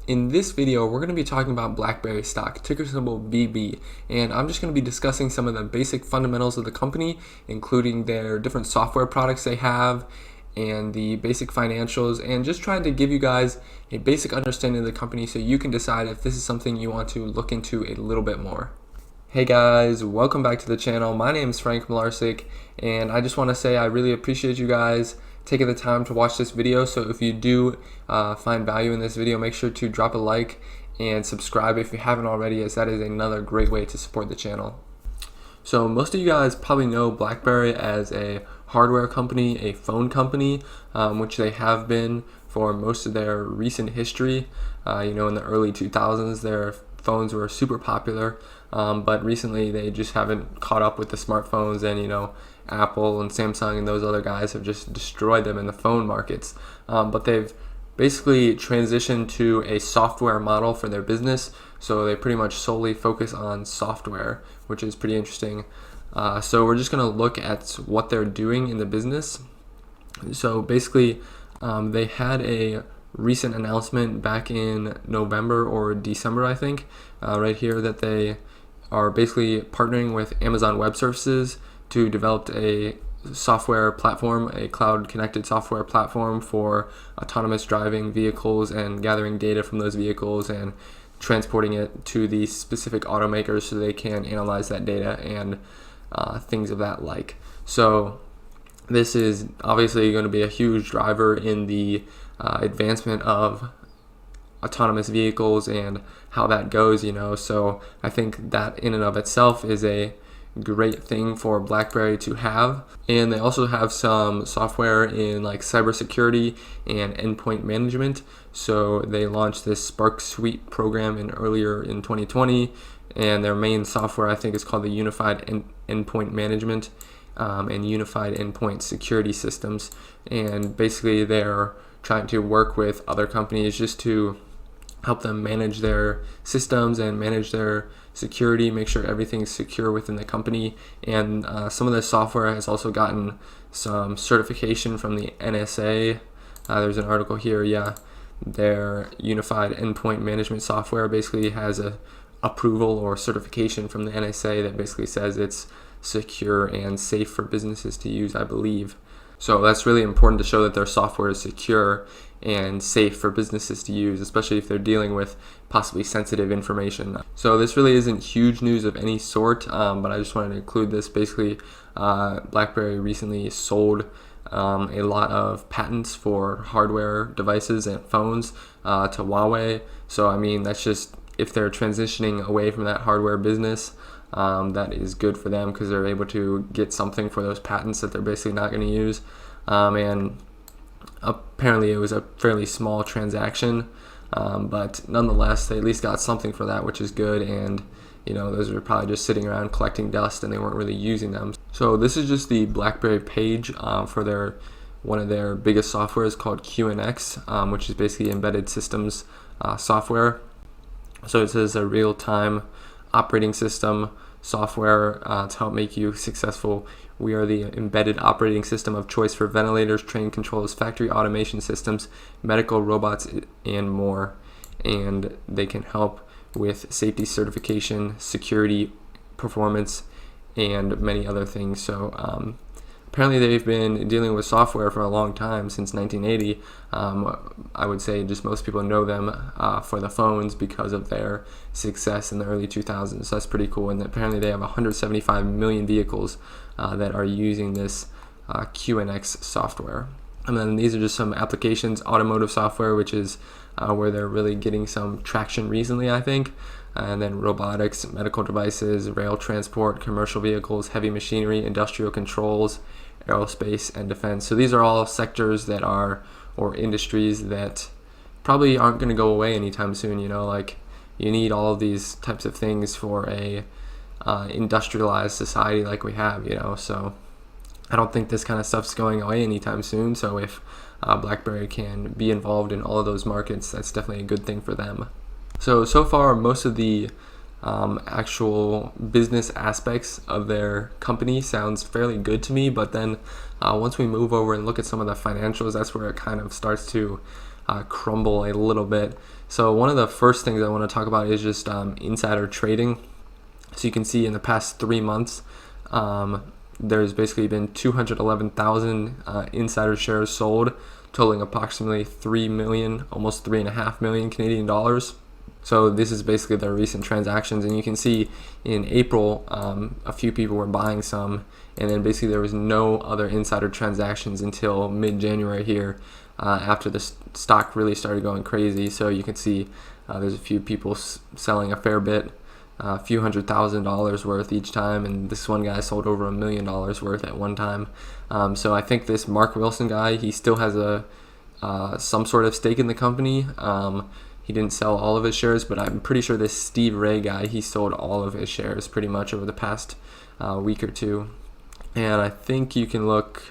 In this video, we're going to be talking about Blackberry stock, ticker symbol BB, and I'm just going to be discussing some of the basic fundamentals of the company, including their different software products they have and the basic financials, and just trying to give you guys a basic understanding of the company so you can decide if this is something you want to look into a little bit more. Hey guys, welcome back to the channel. My name is Frank Mularcik, and I just want to say I really appreciate you guys taking the time to watch this video. So if you do find value in this video, make sure to drop a like and subscribe if you haven't already, as that is another great way to support the channel. So most of you guys probably know Blackberry as a hardware company, a phone company, which they have been for most of their recent history. In the early 2000s, their phones were super popular, but recently they just haven't caught up with the smartphones, and Apple and Samsung and those other guys have just destroyed them in the phone markets. But they've basically transitioned to a software model for their business, so they pretty much solely focus on software, which is pretty interesting. So we're just going to look at what they're doing in the business. So basically, they had a recent announcement back in November or December, I think, right here, that they are basically partnering with Amazon Web Services to develop a software platform, a cloud-connected software platform for autonomous driving vehicles and gathering data from those vehicles and transporting it to the specific automakers so they can analyze that data and things of that like. So this is obviously going to be a huge driver in the advancement of autonomous vehicles and how that goes, so I think that in and of itself is a great thing for Blackberry to have. And they also have some software in like cybersecurity and endpoint management. So they launched this Spark Suite program earlier in 2020, and their main software I think is called the Unified Endpoint Management and Unified Endpoint Security Systems. And basically they're trying to work with other companies just to help them manage their systems and manage their security, make sure everything's secure within the company. And some of the software has also gotten some certification from the NSA. There's an article here, their Unified Endpoint Management software basically has a approval or certification from the NSA that basically says it's secure and safe for businesses to use, I believe. So that's really important to show that their software is secure and safe for businesses to use, especially if they're dealing with possibly sensitive information. So this really isn't huge news of any sort, but I just wanted to include this. Basically, Blackberry recently sold a lot of patents for hardware devices and phones to Huawei. So I mean, that's just, if they're transitioning away from that hardware business, that is good for them because they're able to get something for those patents that they're basically not going to use. And apparently it was a fairly small transaction, but nonetheless they at least got something for that, which is good. And those were probably just sitting around collecting dust and they weren't really using them. So this is just the Blackberry page for one of their biggest softwares called QNX, which is basically embedded systems software. So it says a real-time operating system software to help make you successful. We are the embedded operating system of choice for ventilators, train controls, factory automation systems, medical robots, and more. And they can help with safety certification, security, performance, and many other things. So apparently they've been dealing with software for a long time, since 1980. I would say just most people know them for the phones because of their success in the early 2000s. So that's pretty cool. And apparently they have 175 million vehicles that are using this QNX software. And then these are just some applications: automotive software, which is where they're really getting some traction recently, I think. And then robotics, medical devices, rail transport, commercial vehicles, heavy machinery, industrial controls, aerospace, and defense. So these are all sectors that are, or industries that probably aren't going to go away anytime soon. Like you need all of these types of things for a industrialized society like we have, so I don't think this kind of stuff's going away anytime soon. So if Blackberry can be involved in all of those markets, that's definitely a good thing for them. So far, most of the actual business aspects of their company sounds fairly good to me, but then once we move over and look at some of the financials, that's where it kind of starts to crumble a little bit. So one of the first things I want to talk about is just insider trading. So you can see in the past 3 months, there's basically been 211,000 insider shares sold, totaling approximately 3 million, almost 3.5 million Canadian dollars. So this is basically their recent transactions, and you can see in April, a few people were buying some, and then basically there was no other insider transactions until mid-January here, after the stock really started going crazy. So you can see there's a few people selling a fair bit, a few $100,000 worth each time, and this one guy sold over $1 million worth at one time. So I think this Mark Wilson guy, he still has some sort of stake in the company. He didn't sell all of his shares, but I'm pretty sure this Steve Ray guy, he sold all of his shares pretty much over the past week or two. And I think you can look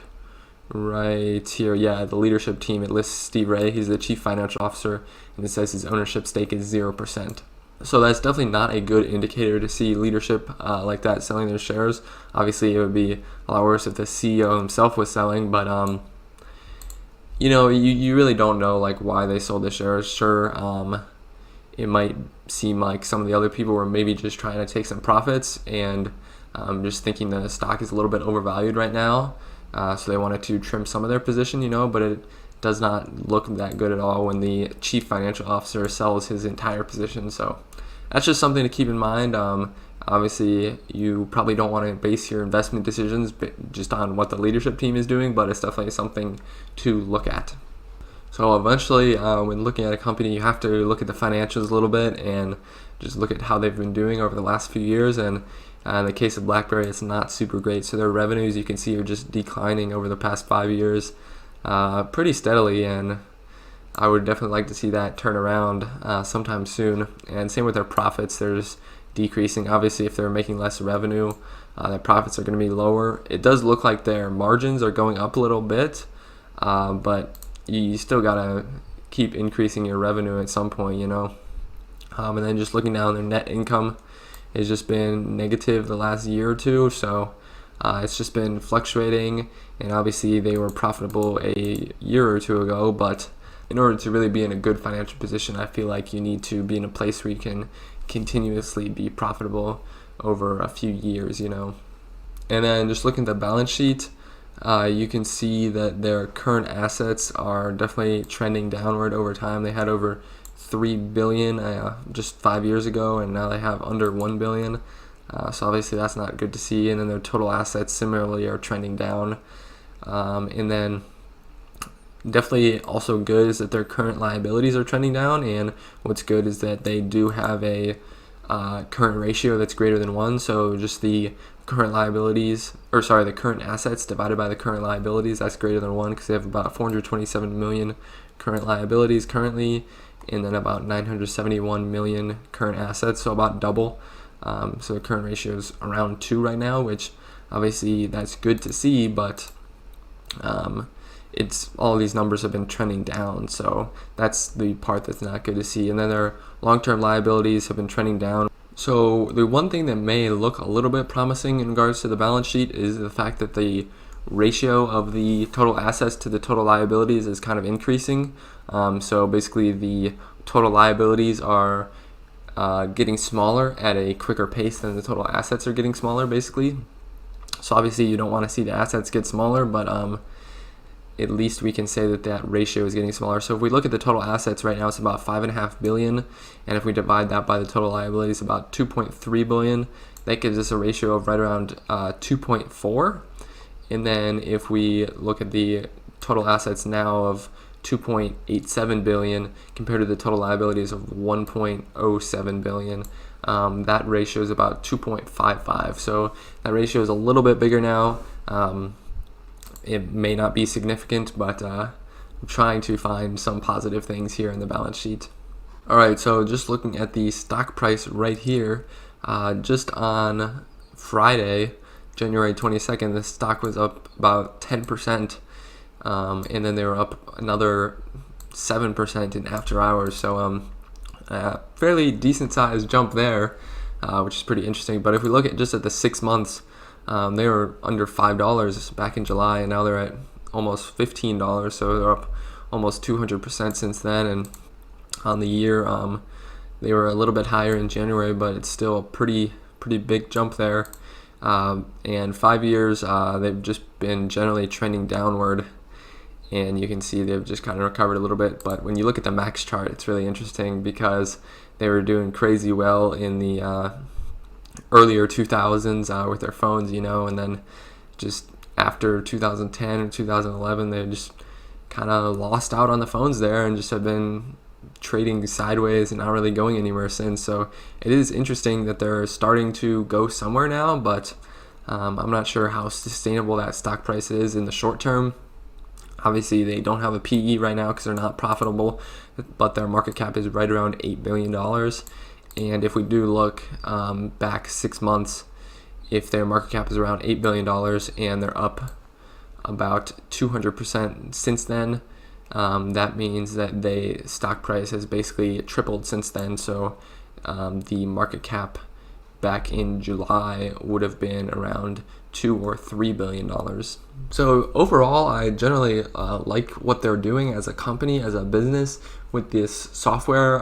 right here. Yeah, the leadership team, it lists Steve Ray. He's the chief financial officer, and it says his ownership stake is 0%. So that's definitely not a good indicator to see leadership like that selling their shares. Obviously, it would be a lot worse if the CEO himself was selling, but you really don't know like why they sold the shares. Sure, it might seem like some of the other people were maybe just trying to take some profits and just thinking the stock is a little bit overvalued right now, so they wanted to trim some of their position, but it does not look that good at all when the chief financial officer sells his entire position. So that's just something to keep in mind. Obviously, you probably don't want to base your investment decisions just on what the leadership team is doing, but it's definitely something to look at. So eventually, when looking at a company, you have to look at the financials a little bit and just look at how they've been doing over the last few years. And in the case of Blackberry, it's not super great. So their revenues, you can see, are just declining over the past 5 years pretty steadily, and I would definitely like to see that turn around sometime soon. And same with their profits, they're just decreasing. Obviously, if they're making less revenue, their profits are going to be lower. It does look like their margins are going up a little bit, but you still got to keep increasing your revenue at some point, and then just looking down, their net income has just been negative the last year or two, so it's just been fluctuating. And obviously they were profitable a year or two ago, but in order to really be in a good financial position, I feel like you need to be in a place where you can continuously be profitable over a few years, And then just looking at the balance sheet, you can see that their current assets are definitely trending downward over time. They had over 3 billion just 5 years ago, and now they have under 1 billion. So obviously that's not good to see. And then their total assets similarly are trending down. And then definitely also good is that their current liabilities are trending down, and what's good is that they do have a current ratio that's greater than 1. So just the current assets divided by the current liabilities, that's greater than 1, because they have about 427 million current liabilities currently, and then about 971 million current assets, so about double. So the current ratio is around 2 right now, which obviously that's good to see, but it's all these numbers have been trending down, so that's the part that's not good to see. And then their long-term liabilities have been trending down. So the one thing that may look a little bit promising in regards to the balance sheet is the fact that the ratio of the total assets to the total liabilities is kind of increasing. So basically the total liabilities are getting smaller at a quicker pace than the total assets are getting smaller, basically. So obviously you don't want to see the assets get smaller, but at least we can say that that ratio is getting smaller. So if we look at the total assets right now, it's about 5.5 billion, and if we divide that by the total liabilities, about 2.3 billion, that gives us a ratio of right around 2.4. And then if we look at the total assets now of 2.87 billion compared to the total liabilities of 1.07 billion, that ratio is about 2.55. So that ratio is a little bit bigger now. It may not be significant, but I'm trying to find some positive things here in the balance sheet. All right, so just looking at the stock price right here, just on Friday, January 22nd, the stock was up about 10%, and then they were up another 7% in after hours. So a fairly decent sized jump there, which is pretty interesting. But if we look at just at the 6 months, they were under $5 back in July, and now they're at almost $15. So they're up almost 200% since then, and on the year, they were a little bit higher in January, but it's still a pretty big jump there. And 5 years, they've just been generally trending downward, and you can see they've just kind of recovered a little bit. But when you look at the max chart, it's really interesting because they were doing crazy well in the earlier 2000s with their phones, and then just after 2010 or 2011, they just kind of lost out on the phones there and just have been trading sideways and not really going anywhere since. So it is interesting that they're starting to go somewhere now, but I'm not sure how sustainable that stock price is in the short term. Obviously, they don't have a PE right now because they're not profitable, but their market cap is right around $8 billion. And if we do look back 6 months, if their market cap is around $8 billion and they're up about 200% since then, that means that the stock price has basically tripled since then. So the market cap back in July would have been around $2 or $3 billion. So overall, I generally like what they're doing as a company, as a business with this software.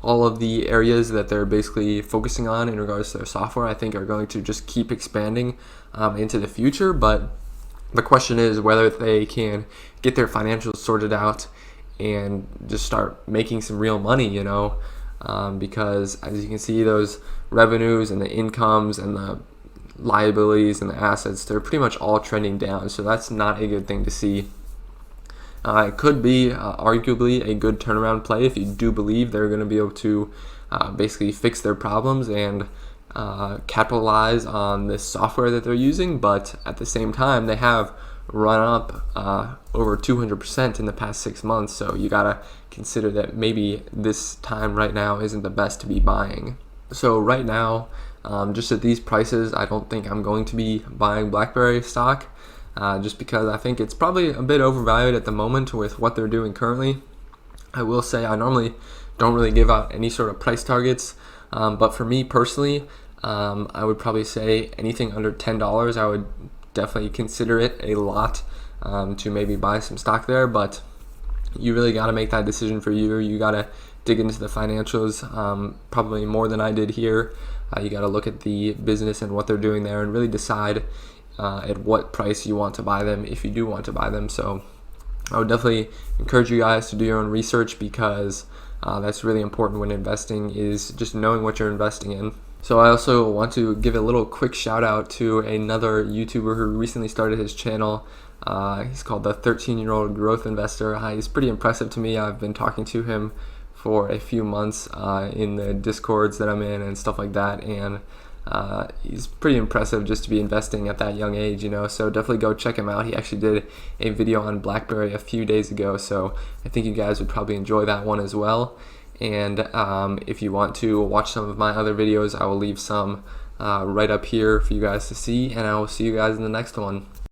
All of the areas that they're basically focusing on in regards to their software, I think, are going to just keep expanding into the future. But the question is whether they can get their financials sorted out and just start making some real money, because as you can see, those revenues and the incomes and the liabilities and the assets, they're pretty much all trending down. So that's not a good thing to see. It could be arguably a good turnaround play if you do believe they're going to be able to basically fix their problems and capitalize on this software that they're using. But at the same time, they have run up over 200% in the past 6 months. So you got to consider that maybe this time right now isn't the best to be buying. So right now, just at these prices, I don't think I'm going to be buying Blackberry stock. Just because I think it's probably a bit overvalued at the moment with what they're doing currently. I will say I normally don't really give out any sort of price targets, but for me personally, I would probably say anything under $10, I would definitely consider it a lot to maybe buy some stock there, but you really got to make that decision for you. You got to dig into the financials probably more than I did here. You got to look at the business and what they're doing there and really decide at what price you want to buy them if you do want to buy them. So I would definitely encourage you guys to do your own research because that's really important when investing, is just knowing what you're investing in. So I also want to give a little quick shout out to another YouTuber who recently started his channel. He's called the 13-Year-Old Growth Investor. He's pretty impressive to me. I've been talking to him for a few months in the Discords that I'm in and stuff like that, and he's pretty impressive just to be investing at that young age, so definitely go check him out. He actually did a video on Blackberry a few days ago, so I think you guys would probably enjoy that one as well. And if you want to watch some of my other videos, I will leave some right up here for you guys to see, and I will see you guys in the next one.